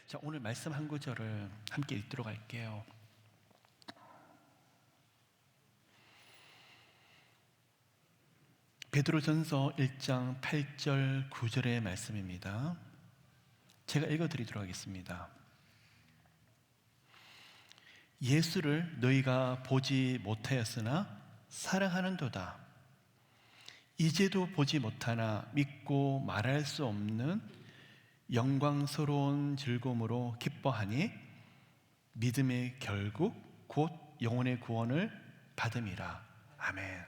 자, 오늘 말씀 한 구절을 함께 읽도록 할게요. 베드로전서 1장 8절 9절의 말씀입니다. 제가 읽어드리도록 하겠습니다. 예수를 너희가 보지 못하였으나 사랑하는도다. 이제도 보지 못하나 믿고 말할 수 없는 영광스러운 즐거움으로 기뻐하니 믿음의 결국 곧 영혼의 구원을 받음이라. 아멘.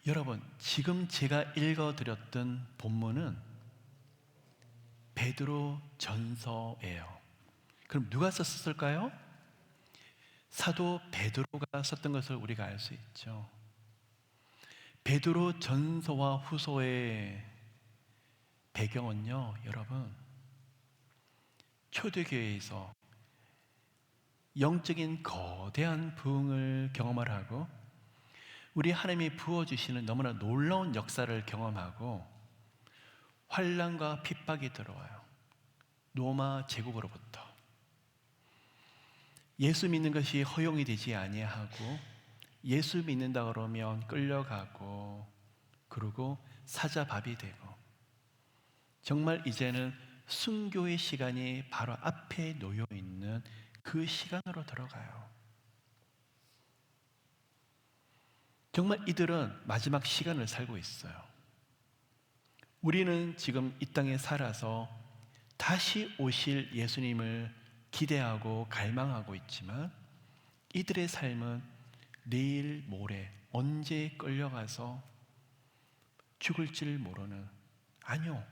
여러분, 지금 제가 읽어드렸던 본문은 베드로 전서예요. 그럼 누가 썼을까요? 사도 베드로가 썼던 것을 우리가 알 수 있죠. 베드로 전서와 후서의 배경은요, 여러분, 초대교회에서 영적인 거대한 부흥을 경험을 하고 우리 하나님이 부어주시는 너무나 놀라운 역사를 경험하고 환난과 핍박이 들어와요. 로마 제국으로부터. 예수 믿는 것이 허용이 되지 아니하고 예수 믿는다 그러면 끌려가고 그리고 사자밥이 되고 정말 이제는 순교의 시간이 바로 앞에 놓여 있는 그 시간으로 들어가요. 정말 이들은 마지막 시간을 살고 있어요. 우리는 지금 이 땅에 살아서 다시 오실 예수님을 기대하고 갈망하고 있지만 이들의 삶은 내일 모레 언제 끌려가서 죽을지를 모르는, 아니요,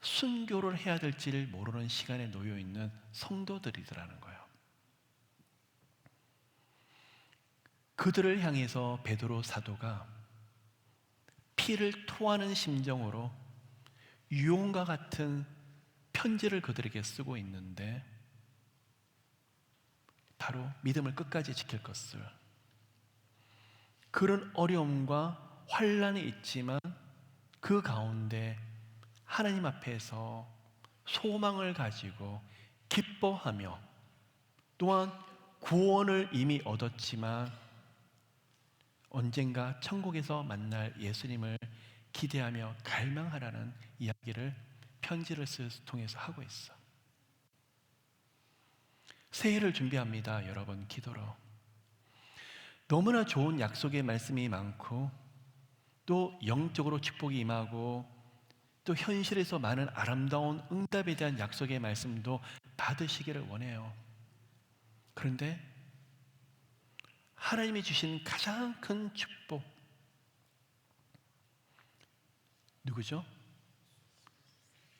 순교를 해야 될지를 모르는 시간에 놓여 있는 성도들이더라는 거예요. 그들을 향해서 베드로 사도가 피를 토하는 심정으로 유언과 같은 편지를 그들에게 쓰고 있는데 바로 믿음을 끝까지 지킬 것을, 그런 어려움과 환난이 있지만 그 가운데 하나님 앞에서 소망을 가지고 기뻐하며 또한 구원을 이미 얻었지만 언젠가 천국에서 만날 예수님을 기대하며 갈망하라는 이야기를 편지를 통해서 하고 있어. 새해를 준비합니다, 여러분. 기도로 너무나 좋은 약속의 말씀이 많고 또 영적으로 축복이 임하고 또 현실에서 많은 아름다운 응답에 대한 약속의 말씀도 받으시기를 원해요. 그런데 하나님이 주신 가장 큰 축복, 누구죠?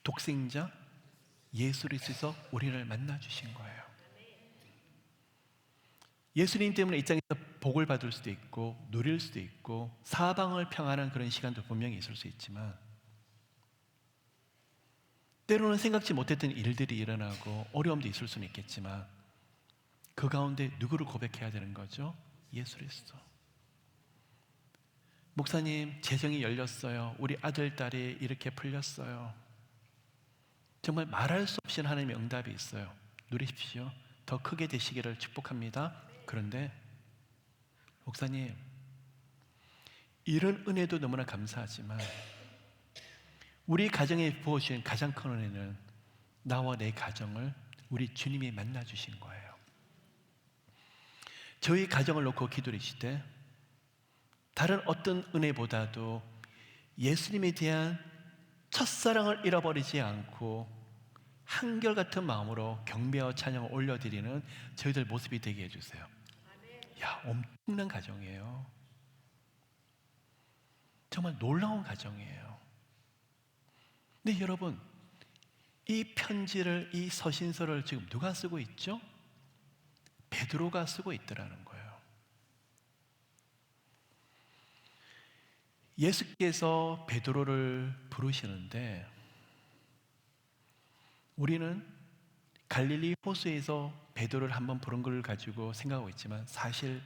독생자 예수 그리스도에서 우리를 만나 주신 거예요. 예수님 때문에 이 땅에서 복을 받을 수도 있고 누릴 수도 있고 사방을 평안한 그런 시간도 분명히 있을 수 있지만 때로는 생각지 못했던 일들이 일어나고 어려움도 있을 수는 있겠지만 그 가운데 누구를 고백해야 되는 거죠? 예수 그리스도. 목사님, 재정이 열렸어요. 우리 아들, 딸이 이렇게 풀렸어요. 정말 말할 수 없이 하나님의 응답이 있어요. 누리십시오. 더 크게 되시기를 축복합니다. 그런데 목사님, 이런 은혜도 너무나 감사하지만 우리 가정에 부어주신 가장 큰 은혜는 나와 내 가정을 우리 주님이 만나주신 거예요. 저희 가정을 놓고 기도하시되 다른 어떤 은혜보다도 예수님에 대한 첫사랑을 잃어버리지 않고 한결같은 마음으로 경배와 찬양을 올려드리는 저희들 모습이 되게 해주세요. 야, 엄청난 가정이에요. 정말 놀라운 가정이에요. 근데 여러분, 이 편지를, 이 서신서를 지금 누가 쓰고 있죠? 베드로가 쓰고 있더라는 거예요. 예수께서 베드로를 부르시는데 우리는 갈릴리 호수에서 베드로를 한번 부른 걸 가지고 생각하고 있지만 사실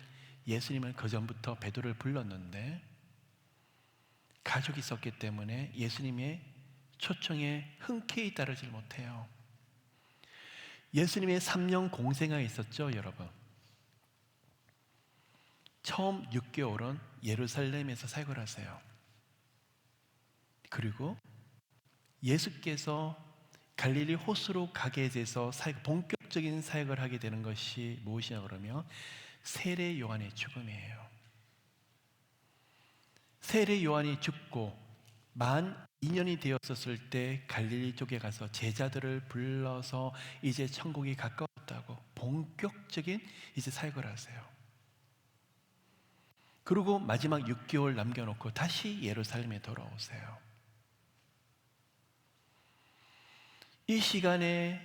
예수님은 그 전부터 베드로를 불렀는데 가족이 있었기 때문에 예수님의 초청에 흔쾌히 따르질 못해요. 예수님의 3년 공생애가 있었죠, 여러분. 처음 6개월은 예루살렘에서 사역을 하세요. 그리고 예수께서 갈릴리 호수로 가게 돼서 본격적인 사역을 하게 되는 것이 무엇이냐 그러면 세례 요한의 죽음이에요. 세례 요한이 죽고 만 2년이 되었었을 때 갈릴리 쪽에 가서 제자들을 불러서 이제 천국이 가까웠다고 본격적인 이제 사역을 하세요. 그리고 마지막 6개월 남겨놓고 다시 예루살렘에 돌아오세요. 이 시간에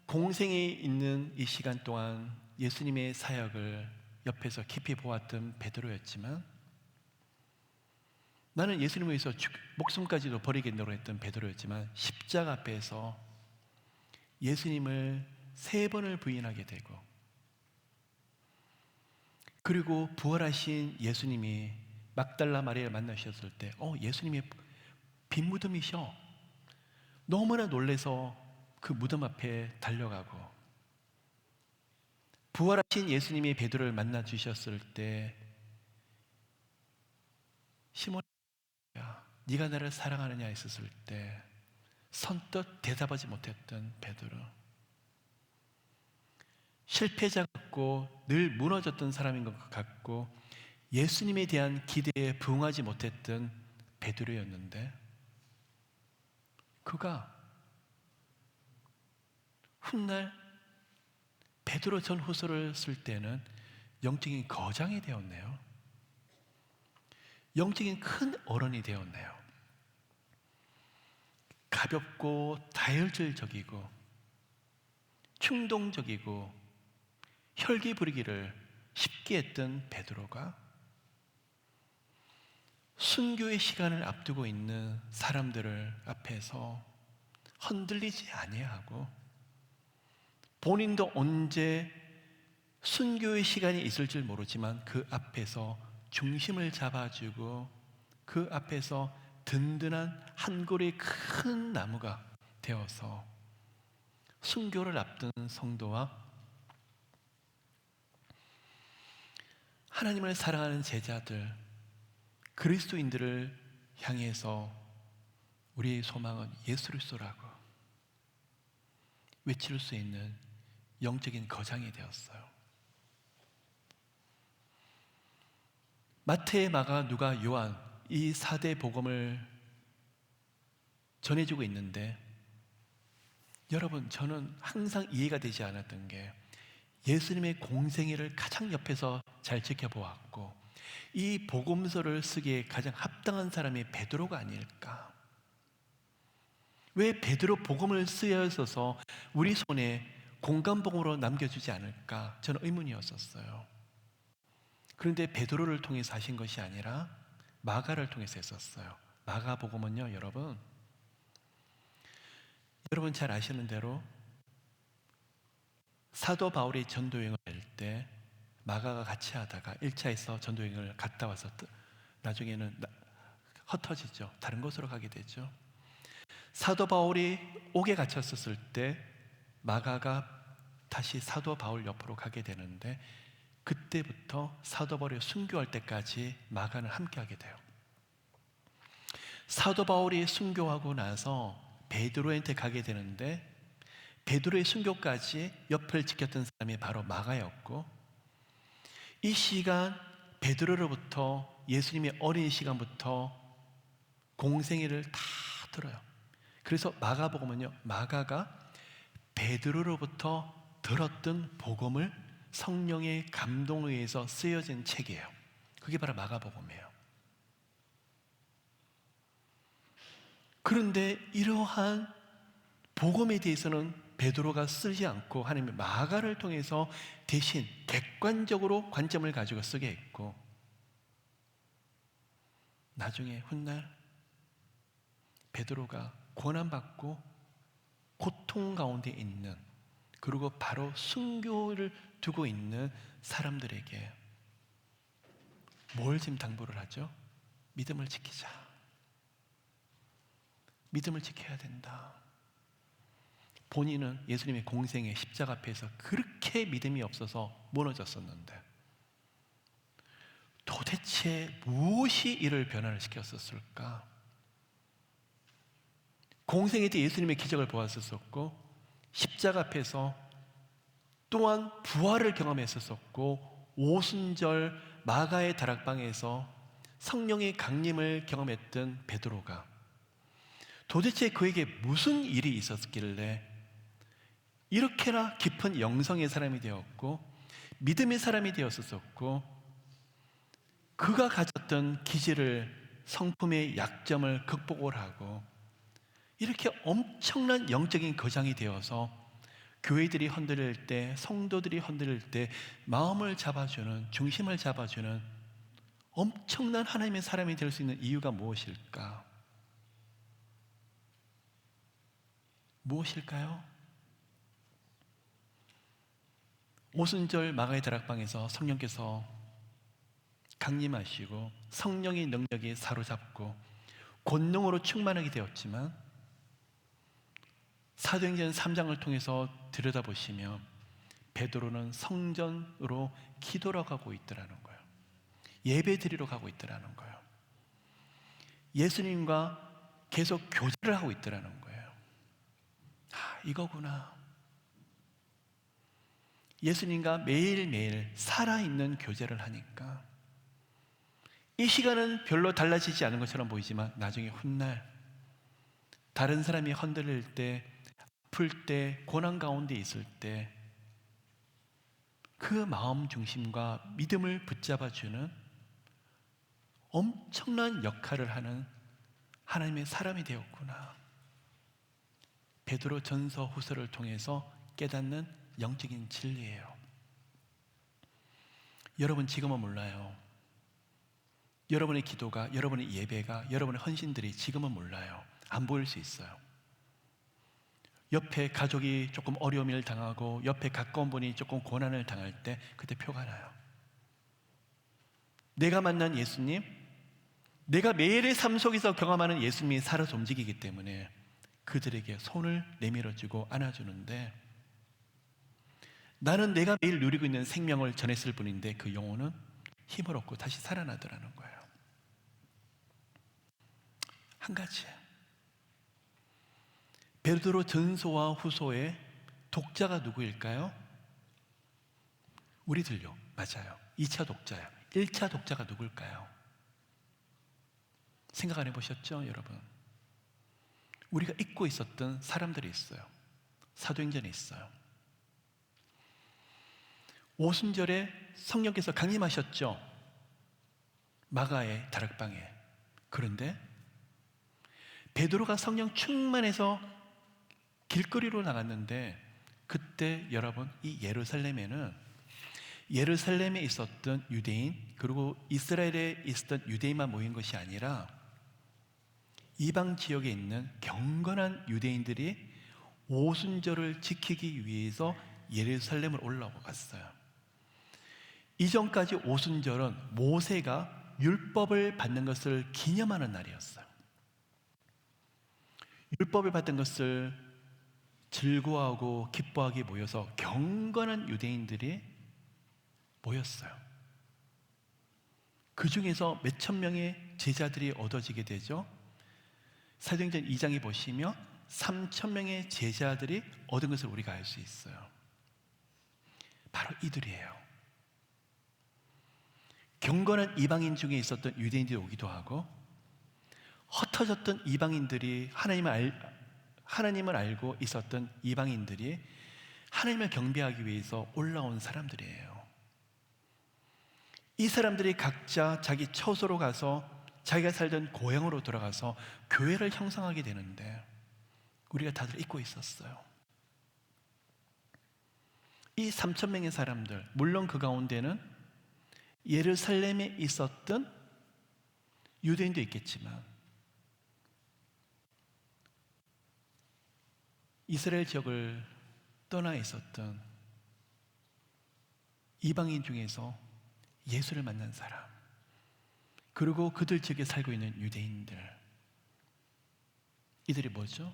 공생에 있는 이 시간 동안 예수님의 사역을 옆에서 깊이 보았던 베드로였지만, 나는 예수님을 위해서 목숨까지도 버리겠다고 했던 베드로였지만, 십자가 앞에서 예수님을 3번을 부인하게 되고, 그리고 부활하신 예수님이 막달라 마리아를 만나셨을 때 예수님이 빈 무덤이셔. 너무나 놀라서 그 무덤 앞에 달려가고, 부활하신 예수님이 베드로를 만나 주셨을 때 시몬아 네가 나를 사랑하느냐 했었을 때 선뜻 대답하지 못했던 베드로, 실패자 같고 늘 무너졌던 사람인 것 같고 예수님에 대한 기대에 부응하지 못했던 베드로였는데, 그가 훗날 베드로 전 후서를 쓸 때는 영적인 거장이 되었네요. 영적인 큰 어른이 되었네요. 가볍고 다혈질적이고 충동적이고 혈기 부리기를 쉽게 했던 베드로가 순교의 시간을 앞두고 있는 사람들을 앞에서 흔들리지 아니하고, 본인도 언제 순교의 시간이 있을 줄 모르지만 그 앞에서 중심을 잡아주고 그 앞에서 든든한 한 그루의 큰 나무가 되어서 순교를 앞둔 성도와 하나님을 사랑하는 제자들, 그리스도인들을 향해서 우리의 소망은 예수 그리스도라고 외칠 수 있는 영적인 거장이 되었어요. 마태, 마가, 누가, 요한 이 4대 복음을 전해주고 있는데, 여러분 저는 항상 이해가 되지 않았던 게 예수님의 공생애를 가장 옆에서 잘 지켜보았고 이 복음서를 쓰기에 가장 합당한 사람이 베드로가 아닐까? 왜 베드로 복음을 쓰여서 우리 손에 공감복음으로 남겨주지 않을까? 저는 의문이었었어요. 그런데 베드로를 통해서 하신 것이 아니라 마가를 통해서 했었어요. 마가복음은요, 여러분 잘 아시는 대로 사도 바울이 전도여행을 할 때 마가가 같이 하다가 1차에서 전도여행을 갔다 와서 나중에는 흩어지죠. 다른 곳으로 가게 되죠. 사도 바울이 옥에 갇혔었을 때 마가가 다시 사도 바울 옆으로 가게 되는데, 그때부터 사도 바울이 순교할 때까지 마가는 함께 하게 돼요. 사도 바울이 순교하고 나서 베드로한테 가게 되는데, 베드로의 순교까지 옆을 지켰던 사람이 바로 마가였고, 이 시간 베드로로부터 예수님의 어린 시간부터 공생애를 다 들어요. 그래서 마가복음은요, 마가가 베드로로부터 들었던 복음을 성령의 감동에 의해서 쓰여진 책이에요. 그게 바로 마가복음이에요. 그런데 이러한 복음에 대해서는 베드로가 쓰지 않고 하나님의 마가를 통해서 대신 객관적으로 관점을 가지고 쓰게 했고, 나중에 훗날 베드로가 고난받고 고통 가운데 있는, 그리고 바로 순교를 두고 있는 사람들에게 뭘 지금 당부를 하죠? 믿음을 지키자. 믿음을 지켜야 된다. 본인은 예수님의 공생의 십자가 앞에서 그렇게 믿음이 없어서 무너졌었는데 도대체 무엇이 이를 변화를 시켰었을까? 공생에 때 예수님의 기적을 보았었고 십자가 앞에서 또한 부활을 경험했었고 오순절 마가의 다락방에서 성령의 강림을 경험했던 베드로가 도대체 그에게 무슨 일이 있었길래 이렇게나 깊은 영성의 사람이 되었고 믿음의 사람이 되었었고 그가 가졌던 기질을 성품의 약점을 극복을 하고 이렇게 엄청난 영적인 거장이 되어서 교회들이 흔들릴 때, 성도들이 흔들릴 때 마음을 잡아주는, 중심을 잡아주는 엄청난 하나님의 사람이 될 수 있는 이유가 무엇일까? 무엇일까요? 오순절 마가의 다락방에서 성령께서 강림하시고 성령의 능력이 사로잡고 권능으로 충만하게 되었지만 사도행전 3장을 통해서 들여다보시면 베드로는 성전으로 기도로 가고 있더라는 거예요. 예배 드리러 가고 있더라는 거예요. 예수님과 계속 교제를 하고 있더라는 거예요. 이거구나. 예수님과 매일매일 살아있는 교제를 하니까 이 시간은 별로 달라지지 않은 것처럼 보이지만 나중에 훗날 다른 사람이 흔들릴 때, 아플 때, 고난 가운데 있을 때 그 마음 중심과 믿음을 붙잡아주는 엄청난 역할을 하는 하나님의 사람이 되었구나. 베드로 전서 후서를 통해서 깨닫는 영적인 진리예요. 여러분 지금은 몰라요. 여러분의 기도가, 여러분의 예배가, 여러분의 헌신들이 지금은 몰라요. 안 보일 수 있어요. 옆에 가족이 조금 어려움을 당하고 옆에 가까운 분이 조금 고난을 당할 때 그때 표가 나요. 내가 만난 예수님, 내가 매일의 삶 속에서 경험하는 예수님이 살아서 움직이기 때문에 그들에게 손을 내밀어주고 안아주는데 나는 내가 매일 누리고 있는 생명을 전했을 뿐인데 그 영혼은 힘을 얻고 다시 살아나더라는 거예요. 한 가지, 베드로 전서와 후서의 독자가 누구일까요? 우리들요. 맞아요. 2차 독자예요. 1차 독자가 누굴까요? 생각 안 해보셨죠, 여러분? 우리가 잊고 있었던 사람들이 있어요. 사도행전에 있어요. 오순절에 성령께서 강림하셨죠. 마가의 다락방에. 그런데 베드로가 성령 충만해서 길거리로 나갔는데 그때 여러분 이 예루살렘에 있었던 유대인 그리고 이스라엘에 있었던 유대인만 모인 것이 아니라 이방 지역에 있는 경건한 유대인들이 오순절을 지키기 위해서 예루살렘을 올라갔어요. 이전까지 오순절은 모세가 율법을 받는 것을 기념하는 날이었어요. 율법을 받은 것을 즐거워하고 기뻐하게 모여서 경건한 유대인들이 모였어요. 그 중에서 몇천 명의 제자들이 얻어지게 되죠. 사도행전 2장에 보시면 3천 명의 제자들이 얻은 것을 우리가 알 수 있어요. 바로 이들이에요. 경건한 이방인 중에 있었던 유대인들이 오기도 하고 흩어졌던 이방인들이 하나님을 알고 있었던 이방인들이 하나님을 경배하기 위해서 올라온 사람들이에요. 이 사람들이 각자 자기 처소로 가서 자기가 살던 고향으로 돌아가서 교회를 형성하게 되는데 우리가 다들 잊고 있었어요. 이 3천 명의 사람들, 물론 그 가운데는 예루살렘에 있었던 유대인도 있겠지만 이스라엘 지역을 떠나 있었던 이방인 중에서 예수를 만난 사람, 그리고 그들 지역에 살고 있는 유대인들, 이들이 뭐죠?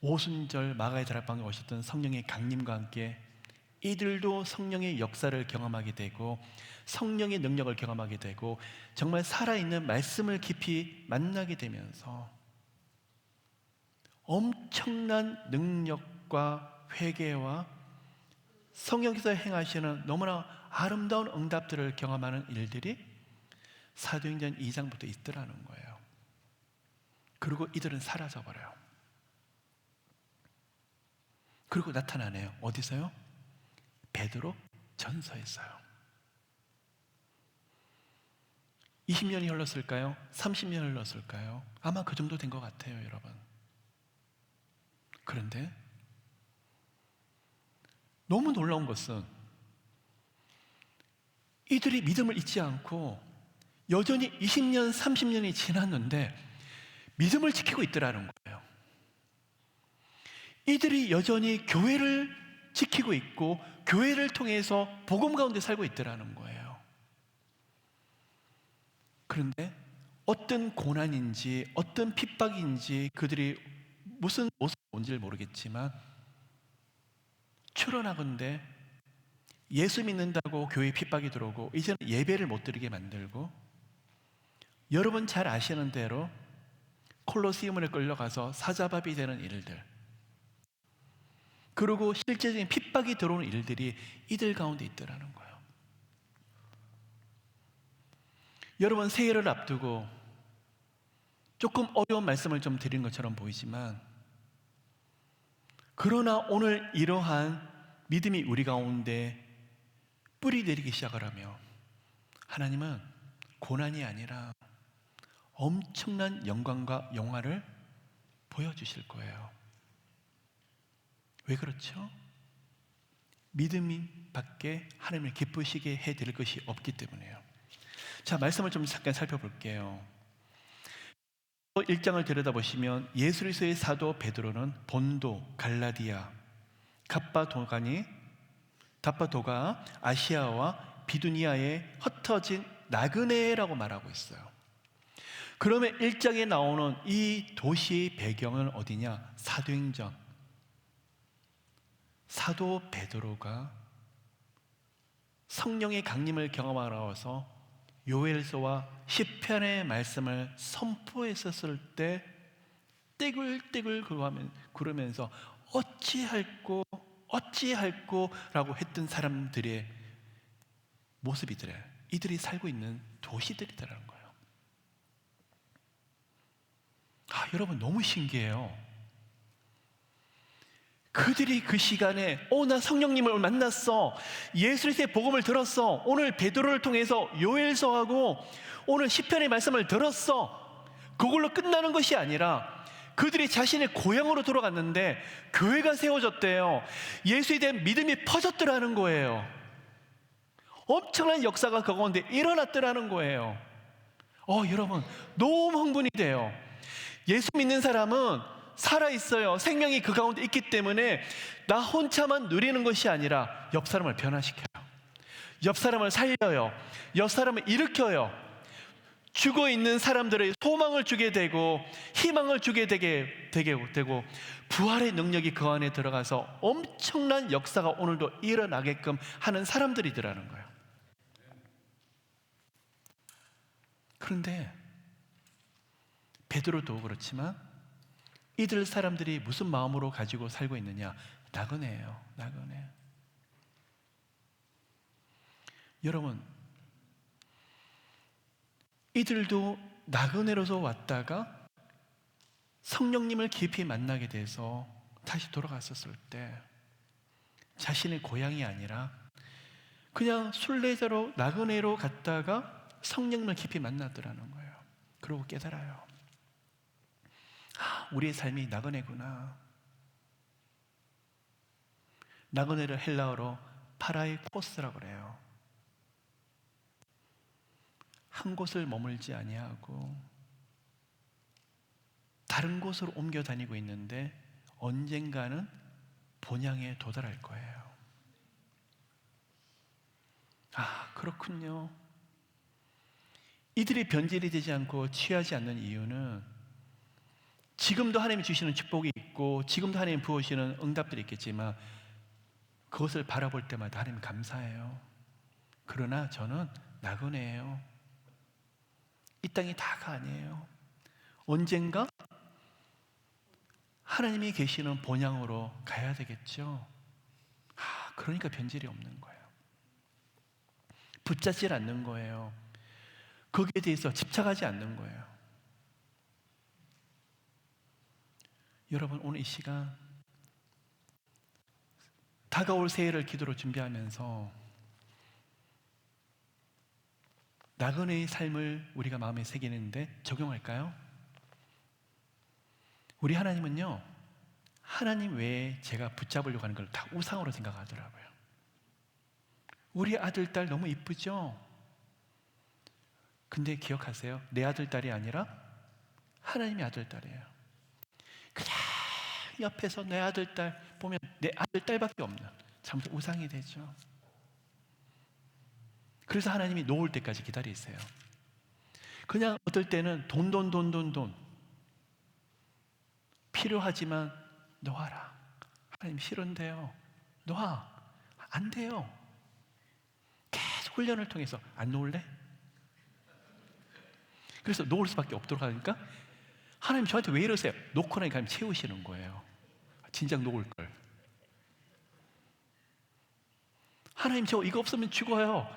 오순절 마가의 다락방에 오셨던 성령의 강림과 함께 이들도 성령의 역사를 경험하게 되고 성령의 능력을 경험하게 되고 정말 살아있는 말씀을 깊이 만나게 되면서 엄청난 능력과 회개와 성령께서 행하시는 너무나 아름다운 응답들을 경험하는 일들이 사도행전 2장부터 있더라는 거예요. 그리고 이들은 사라져버려요. 그리고 나타나네요. 어디서요? 베드로 전서에서요. 20년이 흘렀을까요? 30년이 흘렀을까요? 아마 그 정도 된 것 같아요, 여러분. 그런데 너무 놀라운 것은 이들이 믿음을 잊지 않고 여전히 20년, 30년이 지났는데 믿음을 지키고 있더라는 거예요. 이들이 여전히 교회를 지키고 있고 교회를 통해서 복음 가운데 살고 있더라는 거예요. 그런데 어떤 고난인지 어떤 핍박인지 그들이 무슨 모습이 뭔지를 모르겠지만 추론하건대 예수 믿는다고 교회에 핍박이 들어오고 이제는 예배를 못 드리게 만들고 여러분 잘 아시는 대로 콜로세움에 끌려가서 사자밥이 되는 일들, 그리고 실제적인 핍박이 들어오는 일들이 이들 가운데 있더라는 거예요. 여러분 새해를 앞두고 조금 어려운 말씀을 좀 드린 것처럼 보이지만 그러나 오늘 이러한 믿음이 우리 가운데 뿌리 내리기 시작을 하며 하나님은 고난이 아니라 엄청난 영광과 영화를 보여주실 거예요. 왜 그렇죠? 믿음이 밖에 하나님을 기쁘시게 해드릴 것이 없기 때문에요. 자, 말씀을 좀 잠깐 살펴볼게요. 1장을 들여다보시면 예수 그리스도의 사도 베드로는 본도, 갈라디아, 답바도가 아시아와 비두니아에 흩어진 나그네라고 말하고 있어요. 그러면 1장에 나오는 이 도시의 배경은 어디냐? 사도행전. 사도 베드로가 성령의 강림을 경험하러 와서 요엘서와 시편의 말씀을 선포했었을 때 떼굴떼굴 그러면서 어찌할꼬 라고 했던 사람들의 모습이더래요. 이들이 살고 있는 도시들이더라는 거예요. 여러분 너무 신기해요. 그들이 그 시간에 나 성령님을 만났어, 예수 그리스도의 복음을 들었어, 오늘 베드로를 통해서 요엘서하고 오늘 시편의 말씀을 들었어, 그걸로 끝나는 것이 아니라 그들이 자신의 고향으로 돌아갔는데 교회가 세워졌대요. 예수에 대한 믿음이 퍼졌더라는 거예요. 엄청난 역사가 그 가운데 일어났더라는 거예요. 여러분 너무 흥분이 돼요. 예수 믿는 사람은 살아있어요. 생명이 그 가운데 있기 때문에 나 혼자만 누리는 것이 아니라 옆 사람을 변화시켜요. 옆 사람을 살려요. 옆 사람을 일으켜요. 죽어있는 사람들의 소망을 주게 되고 희망을 주게 되고 부활의 능력이 그 안에 들어가서 엄청난 역사가 오늘도 일어나게끔 하는 사람들이더라는 거예요. 그런데 베드로도 그렇지만 이들 사람들이 무슨 마음으로 가지고 살고 있느냐? 나그네예요. 나그네. 여러분, 이들도 나그네로서 왔다가 성령님을 깊이 만나게 돼서 다시 돌아갔었을 때 자신의 고향이 아니라 그냥 순례자로 나그네로 갔다가 성령님을 깊이 만나더라는 거예요. 그러고 깨달아요. 우리의 삶이 나그네구나. 나그네를 헬라어로 파라이코스라고 그래요. 한 곳을 머물지 아니하고 다른 곳으로 옮겨 다니고 있는데 언젠가는 본향에 도달할 거예요. 그렇군요. 이들이 변질이 되지 않고 취하지 않는 이유는 지금도 하나님이 주시는 축복이 있고 지금도 하나님이 부어주시는 응답들이 있겠지만 그것을 바라볼 때마다 하나님 감사해요. 그러나 저는 나그네예요. 이 땅이 다가 아니에요. 언젠가 하나님이 계시는 본향으로 가야 되겠죠. 그러니까 변질이 없는 거예요. 붙잡질 않는 거예요. 거기에 대해서 집착하지 않는 거예요. 여러분, 오늘 이 시간 다가올 새해를 기도로 준비하면서 나그네의 삶을 우리가 마음에 새기는데 적용할까요? 우리 하나님은요, 하나님 외에 제가 붙잡으려고 하는 걸 다 우상으로 생각하더라고요. 우리 아들, 딸 너무 이쁘죠? 근데 기억하세요. 내 아들, 딸이 아니라 하나님의 아들, 딸이에요. 그냥 옆에서 내 아들, 딸 보면 내 아들, 딸밖에 없는 참 우상이 되죠. 그래서 하나님이 놓을 때까지 기다리세요. 그냥 어떨 때는 돈 필요하지만 놓아라. 하나님 싫은데요. 놓아. 안 돼요. 계속 훈련을 통해서 안 놓을래? 그래서 놓을 수밖에 없도록 하니까 하나님 저한테 왜 이러세요? 놓고 나니까 하나님 채우시는 거예요. 진작 놓을 걸. 하나님 저 이거 없으면 죽어요.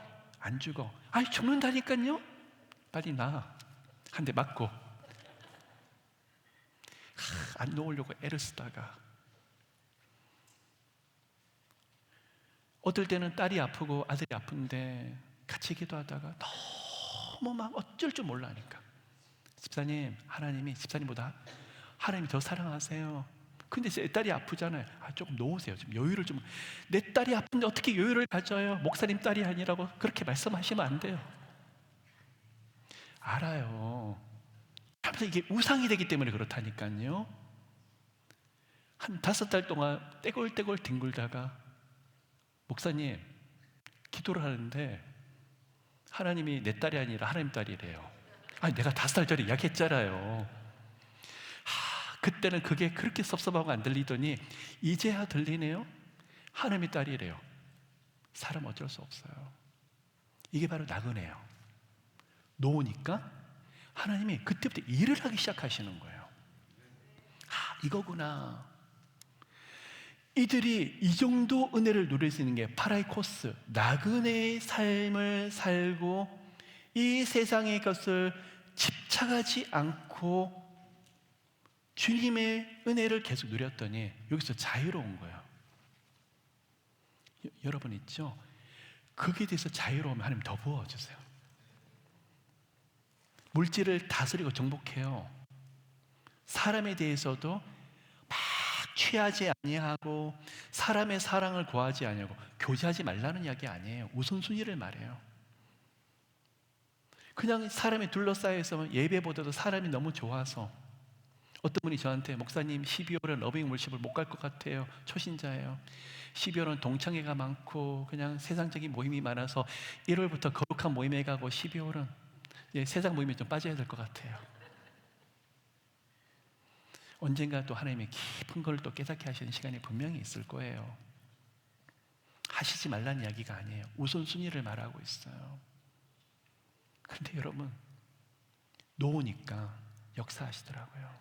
안 죽어. 아니 죽는다니까요. 빨리 나. 한 대 맞고. 안 놓으려고 애를 쓰다가 어떨 때는 딸이 아프고 아들이 아픈데 같이 기도하다가 너무 막 어쩔 줄 몰라니까 집사님, 하나님이 집사님보다 하나님이 더 사랑하세요. 근데 제 딸이 아프잖아요. 조금 놓으세요. 좀 여유를 좀. 내 딸이 아픈데 어떻게 여유를 가져요? 목사님 딸이 아니라고 그렇게 말씀하시면 안 돼요. 알아요. 하면서 이게 우상이 되기 때문에 그렇다니까요. 한 5달 동안 떼굴떼굴 뒹굴다가 목사님 기도를 하는데 하나님이 내 딸이 아니라 하나님 딸이래요. 내가 5달짜리 이야기했잖아요. 그때는 그게 그렇게 섭섭하고 안 들리더니 이제야 들리네요. 하나님의 딸이래요. 사람 어쩔 수 없어요. 이게 바로 나그네예요. 놓으니까 하나님이 그때부터 일을 하기 시작하시는 거예요. 이거구나. 이들이 이 정도 은혜를 누릴 수 있는 게 파라이코스, 나그네의 삶을 살고 이 세상의 것을 집착하지 않고 주님의 은혜를 계속 누렸더니 여기서 자유로운 거예요. 여러분 있죠? 거기에 대해서 자유로우면 하나님 더 부어주세요. 물질을 다스리고 정복해요. 사람에 대해서도 막 취하지 아니하고 사람의 사랑을 구하지 아니하고 교제하지 말라는 이야기 아니에요. 우선순위를 말해요. 그냥 사람이 둘러싸여 있으면 예배보다도 사람이 너무 좋아서 어떤 분이 저한테 목사님 12월은 러빙 월십을 못 갈 것 같아요. 초신자예요. 12월은 동창회가 많고 그냥 세상적인 모임이 많아서 1월부터 거룩한 모임에 가고 12월은 세상 모임에 좀 빠져야 될 것 같아요. 언젠가 또 하나님의 깊은 걸 또 깨닫게 하시는 시간이 분명히 있을 거예요. 하시지 말라는 이야기가 아니에요. 우선순위를 말하고 있어요. 그런데 여러분 놓으니까 역사하시더라고요.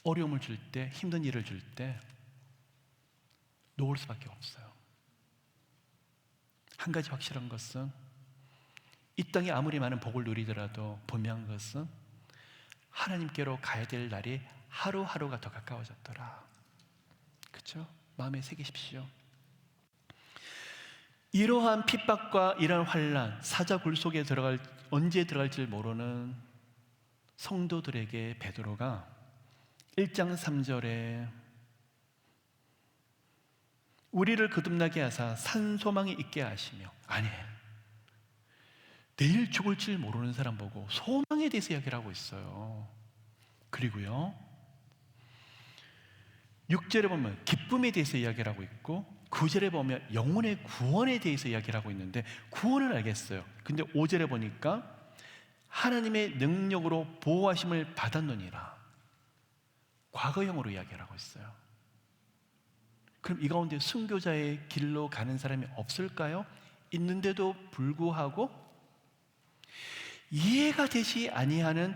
어려움을 줄 때, 힘든 일을 줄 때 놓을 수밖에 없어요. 한 가지 확실한 것은 이 땅에 아무리 많은 복을 누리더라도 분명한 것은 하나님께로 가야 될 날이 하루하루가 더 가까워졌더라. 그렇죠? 마음에 새기십시오. 이러한 핍박과 이러한 환난, 사자굴 속에 언제 들어갈지 모르는 성도들에게 베드로가 1장 3절에 우리를 거듭나게 하사 산소망이 있게 하시며, 내일 죽을 줄 모르는 사람 보고 소망에 대해서 이야기를 하고 있어요. 그리고요 6절에 보면 기쁨에 대해서 이야기를 하고 있고 9절에 보면 영혼의 구원에 대해서 이야기를 하고 있는데 구원을 알겠어요. 근데 5절에 보니까 하나님의 능력으로 보호하심을 받았느니라. 과거형으로 이야기를 하고 있어요. 그럼 이 가운데 순교자의 길로 가는 사람이 없을까요? 있는데도 불구하고 이해가 되지 아니하는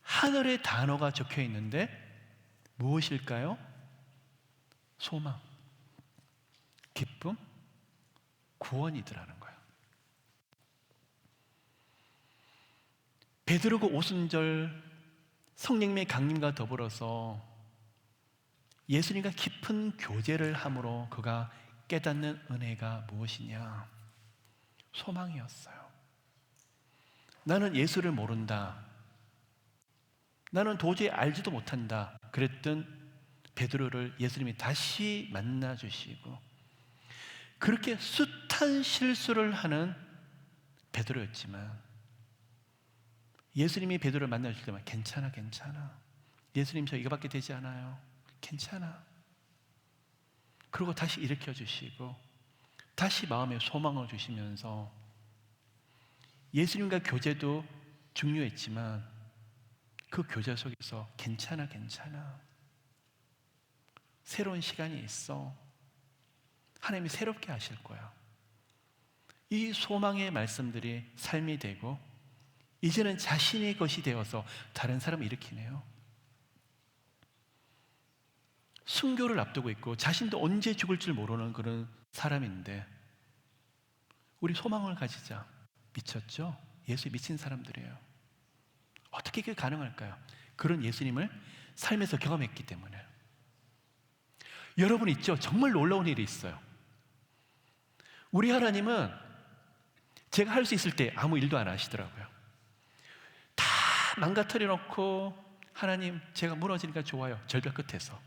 하늘의 단어가 적혀 있는데 무엇일까요? 소망, 기쁨, 구원이더라는 거예요. 베드로가 오순절 성령님의 강림과 더불어서 예수님과 깊은 교제를 함으로 그가 깨닫는 은혜가 무엇이냐? 소망이었어요. 나는 예수를 모른다. 나는 도저히 알지도 못한다. 그랬던 베드로를 예수님이 다시 만나 주시고 그렇게 숱한 실수를 하는 베드로였지만 예수님이 베드로를 만나 주실 때마다 괜찮아, 괜찮아. 예수님 저 이거밖에 되지 않아요. 괜찮아. 그리고 다시 일으켜 주시고 다시 마음에 소망을 주시면서 예수님과 교제도 중요했지만 그 교제 속에서 괜찮아, 괜찮아. 새로운 시간이 있어. 하나님이 새롭게 하실 거야. 이 소망의 말씀들이 삶이 되고 이제는 자신의 것이 되어서 다른 사람을 일으키네요. 순교를 앞두고 있고 자신도 언제 죽을 줄 모르는 그런 사람인데 우리 소망을 가지자. 미쳤죠? 예수에 미친 사람들이에요. 어떻게 그게 가능할까요? 그런 예수님을 삶에서 경험했기 때문에. 여러분 있죠? 정말 놀라운 일이 있어요. 우리 하나님은 제가 할 수 있을 때 아무 일도 안 하시더라고요. 다 망가뜨려 놓고 하나님 제가 무너지니까 좋아요. 절벽 끝에서.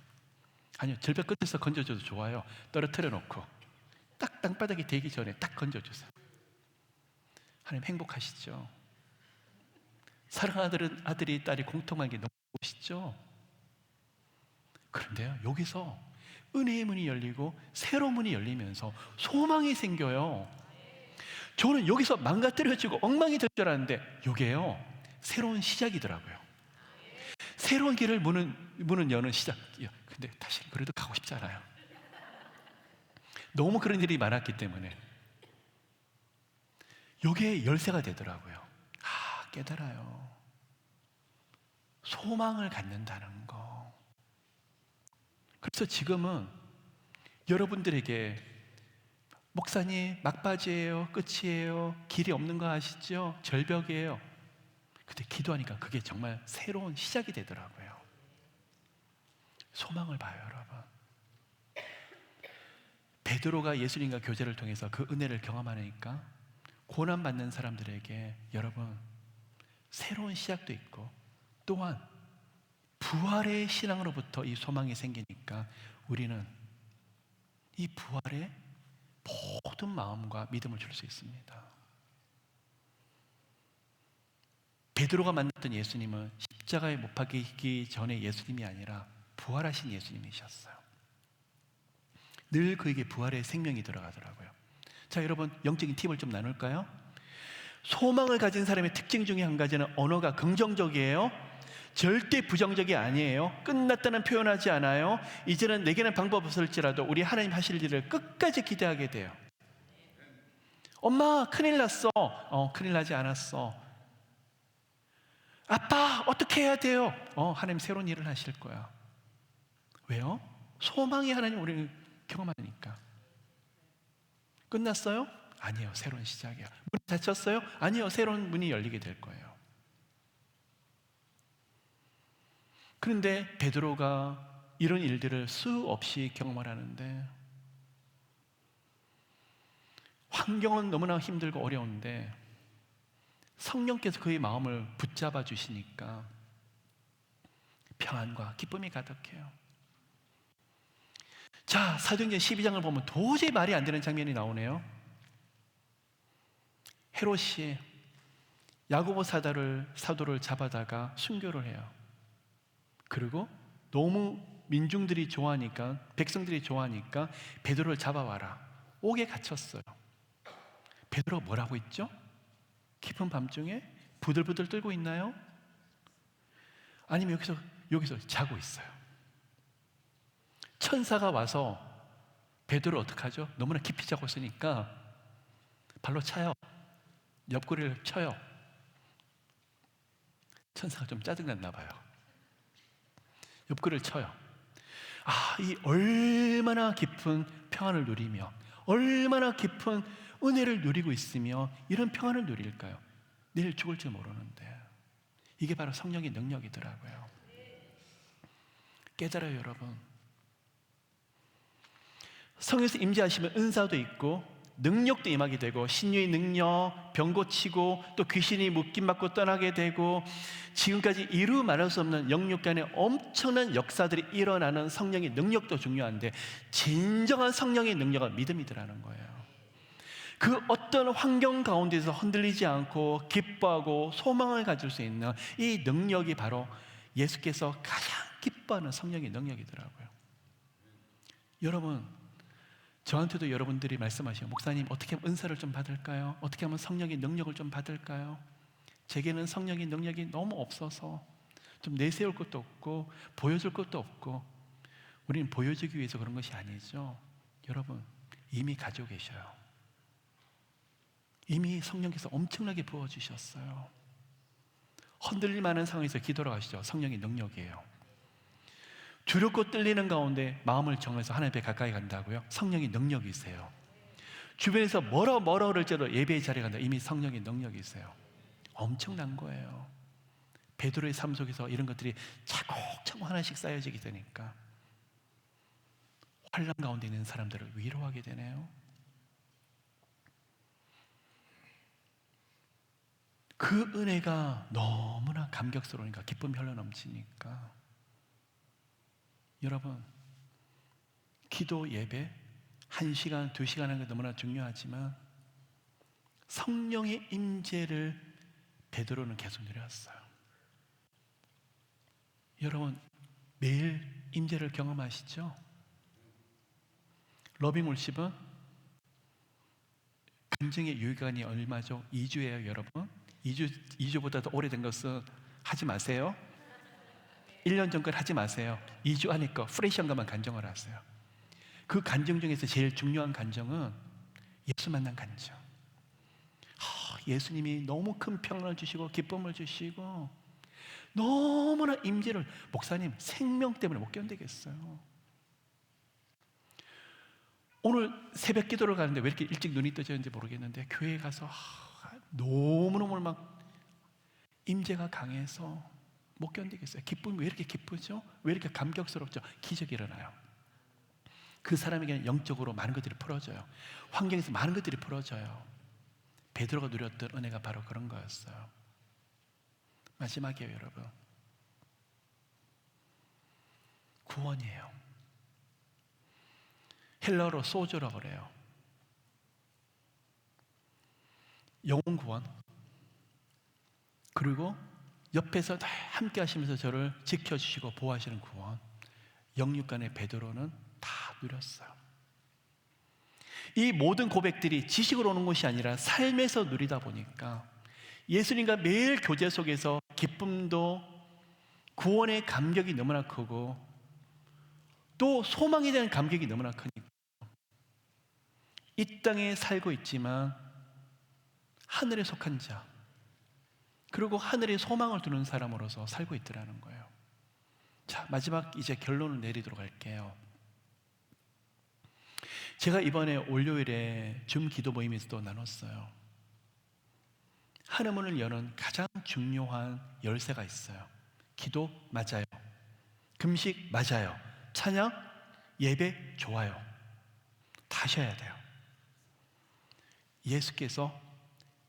아니요, 절벽 끝에서 건져줘도 좋아요. 떨어뜨려 놓고 딱 땅바닥이 되기 전에 딱 건져주세요. 하나님 행복하시죠? 사랑하는 아들이 딸이 공통한 게 너무 멋있죠? 그런데요, 여기서 은혜의 문이 열리고 새로운 문이 열리면서 소망이 생겨요. 저는 여기서 망가뜨려지고 엉망이 될 줄 알았는데 이게요, 새로운 시작이더라고요. 새로운 길을 문은 여는 시작이요. 근데 다시 그래도 가고 싶지 않아요. 너무 그런 일이 많았기 때문에 이게 열쇠가 되더라고요. 아, 깨달아요. 소망을 갖는다는 거. 그래서 지금은 여러분들에게 목사님 막바지예요, 끝이에요, 길이 없는 거 아시죠? 절벽이에요. 근데 기도하니까 그게 정말 새로운 시작이 되더라고요. 소망을 봐요, 여러분. 베드로가 예수님과 교제를 통해서 그 은혜를 경험하니까 고난받는 사람들에게 여러분 새로운 시작도 있고 또한 부활의 신앙으로부터 이 소망이 생기니까 우리는 이 부활에 모든 마음과 믿음을 줄 수 있습니다. 베드로가 만났던 예수님은 십자가에 못 박히기 전에 예수님이 아니라 부활하신 예수님이셨어요. 늘 그에게 부활의 생명이 들어가더라고요. 자, 여러분 영적인 팁을 좀 나눌까요? 소망을 가진 사람의 특징 중에 한 가지는 언어가 긍정적이에요. 절대 부정적이 아니에요. 끝났다는 표현하지 않아요. 이제는 내게는 방법 없을지라도 우리 하나님 하실 일을 끝까지 기대하게 돼요. 엄마 큰일 났어. 큰일 나지 않았어. 아빠 어떻게 해야 돼요? 하나님 새로운 일을 하실 거야. 왜요? 소망이 하나님 우리를 경험하니까. 끝났어요? 아니요, 새로운 시작이야. 문이 닫혔어요? 아니요, 새로운 문이 열리게 될 거예요. 그런데 베드로가 이런 일들을 수없이 경험을 하는데 환경은 너무나 힘들고 어려운데 성령께서 그의 마음을 붙잡아 주시니까 평안과 기쁨이 가득해요. 자, 사도행전 12장을 보면 도저히 말이 안 되는 장면이 나오네요. 헤롯이 야고보 사도를 잡아다가 순교를 해요. 그리고 너무 민중들이 좋아하니까, 백성들이 좋아하니까 베드로를 잡아와라. 옥에 갇혔어요. 베드로가 뭐라고 했죠? 깊은 밤중에 부들부들 떨고 있나요? 아니면 여기서 자고 있어요. 천사가 와서 베드로를 어떡하죠? 너무나 깊이 자고 있으니까 발로 차요. 옆구리를 쳐요. 천사가 좀 짜증났나 봐요. 옆구리를 쳐요. 이 얼마나 깊은 평안을 누리며 얼마나 깊은 은혜를 누리고 있으며 이런 평안을 누릴까요? 내일 죽을지 모르는데. 이게 바로 성령의 능력이더라고요. 깨달아요, 여러분. 성령에서 임재하시면 은사도 있고 능력도 임하게 되고, 신유의 능력, 병 고치고 또 귀신이 묶임받고 떠나게 되고, 지금까지 이루 말할 수 없는 영육 간의 엄청난 역사들이 일어나는 성령의 능력도 중요한데, 진정한 성령의 능력은 믿음이더라는 거예요. 그 어떤 환경 가운데서 흔들리지 않고 기뻐하고 소망을 가질 수 있는 이 능력이 바로 예수께서 가장 기뻐하는 성령의 능력이더라고요. 여러분, 저한테도 여러분들이 말씀하시고, 목사님 어떻게 하면 은사를 좀 받을까요? 어떻게 하면 성령의 능력을 좀 받을까요? 제게는 성령의 능력이 너무 없어서 좀 내세울 것도 없고 보여줄 것도 없고. 우리는 보여주기 위해서 그런 것이 아니죠. 여러분, 이미 가지고 계셔요. 이미 성령께서 엄청나게 부어주셨어요. 흔들릴 만한 상황에서 기도를 하시죠. 성령의 능력이에요. 두렵고 떨리는 가운데 마음을 정해서 하나님 앞에 가까이 간다고요? 성령의 능력이세요. 주변에서 뭐라 그럴지라도 예배의 자리에 간다. 이미 성령의 능력이 있어요. 엄청난 거예요. 베드로의 삶 속에서 이런 것들이 차곡차곡 하나씩 쌓여지게 되니까 환난 가운데 있는 사람들을 위로하게 되네요. 그 은혜가 너무나 감격스러우니까, 기쁨이 흘러 넘치니까. 여러분, 기도 예배 1시간, 2시간 하는 게 너무나 중요하지만 성령의 임재를 베드로는 계속 누렸어요. 여러분, 매일 임재를 경험하시죠? 러빙월십은 감정의 유효기간이 얼마죠? 2주예요, 여러분. 2주보다 더 오래된 것은 하지 마세요. 1년 전 걸 하지 마세요. 2주 하니까 프레시한 것만 간정을 하세요. 그 간정 중에서 제일 중요한 간정은 예수 만난 간정. 예수님이 너무 큰 평안을 주시고 기쁨을 주시고 너무나 임재를, 목사님 생명 때문에 못 견디겠어요. 오늘 새벽 기도를 가는데 왜 이렇게 일찍 눈이 떠졌는지 모르겠는데, 교회에 가서 너무너무 막 임재가 강해서 못 견디겠어요. 기쁨이 왜 이렇게 기쁘죠? 왜 이렇게 감격스럽죠? 기적이 일어나요. 그 사람에게는 영적으로 많은 것들이 풀어져요. 환경에서 많은 것들이 풀어져요. 베드로가 누렸던 은혜가 바로 그런 거였어요. 마지막이에요, 여러분. 구원이에요. 헬라어로 소조라고 그래요. 영혼 구원. 그리고 옆에서 함께 하시면서 저를 지켜주시고 보호하시는 구원. 영육간의 베드로는 다 누렸어요. 이 모든 고백들이 지식으로 오는 것이 아니라 삶에서 누리다 보니까 예수님과 매일 교제 속에서 기쁨도, 구원의 감격이 너무나 크고 또 소망에 대한 감격이 너무나 크니까 이 땅에 살고 있지만 하늘에 속한 자, 그리고 하늘에 소망을 두는 사람으로서 살고 있더라는 거예요. 자, 마지막 이제 결론을 내리도록 할게요. 제가 이번에 월요일에 줌 기도 모임에서도 나눴어요. 하늘문을 여는 가장 중요한 열쇠가 있어요. 기도 맞아요. 금식 맞아요. 찬양, 예배 좋아요. 다 하셔야 돼요. 예수께서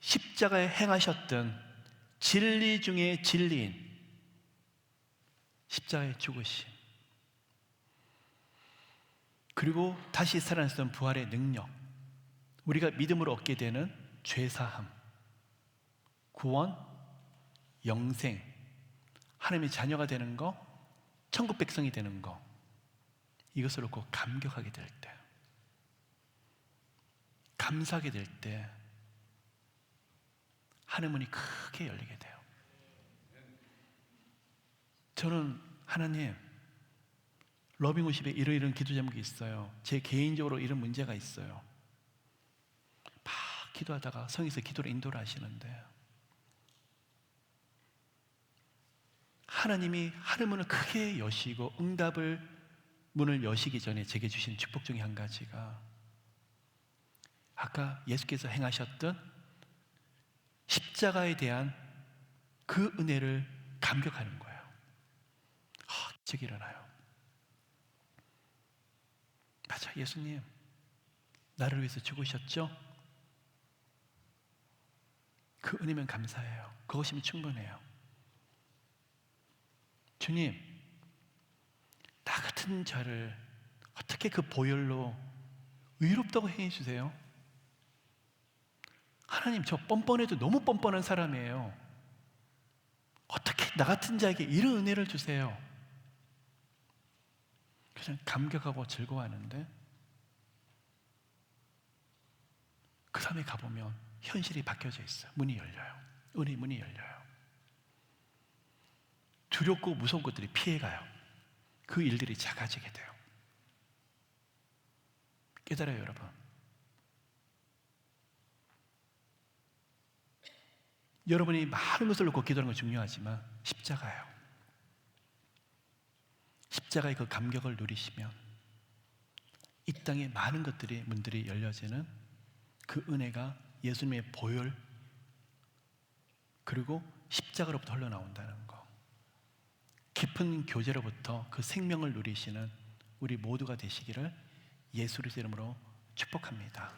십자가에 행하셨던 진리 중에 진리인 십자가의 죽으심, 그리고 다시 살아났던 부활의 능력, 우리가 믿음으로 얻게 되는 죄사함, 구원, 영생, 하나님의 자녀가 되는 거, 천국 백성이 되는 거, 이것을 얻고 감격하게 될 때, 감사하게 될 때 하늘문이 크게 열리게 돼요. 저는 하나님, 러빙50에 이런 기도 제목이 있어요. 제 개인적으로 이런 문제가 있어요. 막 기도하다가 성에서 기도를 인도를 하시는데 하나님이 하늘문을 크게 여시고 응답을 문을 여시기 전에 제게 주신 축복 중에 한 가지가 아까 예수께서 행하셨던 십자가에 대한 그 은혜를 감격하는 거예요. 기적이 일어나요. 맞아, 예수님 나를 위해서 죽으셨죠? 그 은혜면 감사해요. 그것이면 충분해요. 주님, 나 같은 자를 어떻게 그 보혈로 의롭다고 해주세요? 하나님, 저 뻔뻔해도 너무 뻔뻔한 사람이에요. 어떻게 나 같은 자에게 이런 은혜를 주세요? 그냥 감격하고 즐거워하는데 그 다음에 가보면 현실이 바뀌어져 있어요. 문이 열려요. 은혜 문이 열려요. 두렵고 무서운 것들이 피해가요. 그 일들이 작아지게 돼요. 깨달아요, 여러분. 여러분이 많은 것을 놓고 기도하는 건 중요하지만 십자가예요. 십자가의 그 감격을 누리시면 이 땅에 많은 것들이 문들이 열려지는 그 은혜가 예수님의 보혈 그리고 십자가로부터 흘러나온다는 거, 깊은 교제로부터 그 생명을 누리시는 우리 모두가 되시기를 예수의 이름으로 축복합니다.